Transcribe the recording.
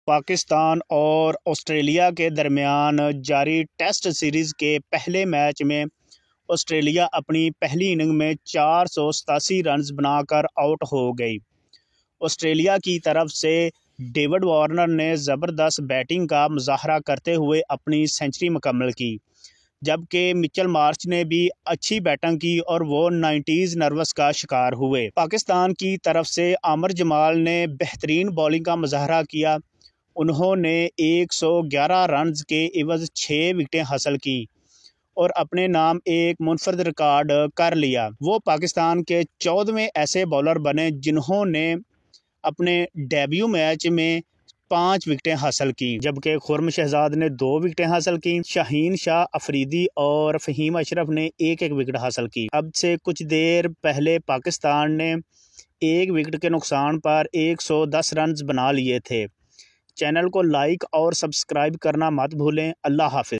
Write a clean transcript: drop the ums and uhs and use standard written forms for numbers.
पाकिस्तान और ऑस्ट्रेलिया के दरमियान जारी टेस्ट सीरीज़ के पहले मैच में ऑस्ट्रेलिया अपनी पहली इनिंग में 487 रन्स बनाकर आउट हो गई। ऑस्ट्रेलिया की तरफ से डेविड वार्नर ने ज़बरदस्त बैटिंग का मुजाहरा करते हुए अपनी सेंचुरी मुकम्मल की, जबकि मिचेल मार्श ने भी अच्छी बैटिंग की और वो 90s नर्वस का शिकार हुए। पाकिस्तान की तरफ से आमिर जमाल ने बेहतरीन बॉलिंग का मुजाहरा किया। उन्होंने 111 रन्स के इवज़ 6 विकेटें हासिल की और अपने नाम एक मुनफरद रिकॉर्ड कर लिया। वो पाकिस्तान के 14वें ऐसे बॉलर बने जिन्होंने अपने डेब्यू मैच में 5 विकेटें हासिल की, जबकि खुर्रम शहजाद ने 2 विकेटें हासिल की। शाहीन शाह अफरीदी और फ़हीम अशरफ ने एक विकेट हासिल की। अब से कुछ देर पहले पाकिस्तान ने 1 विकेट के नुकसान पर 110 रन्स बना लिए थे। चैनल को लाइक और सब्सक्राइब करना मत भूलें। अल्लाह हाफ़िज़।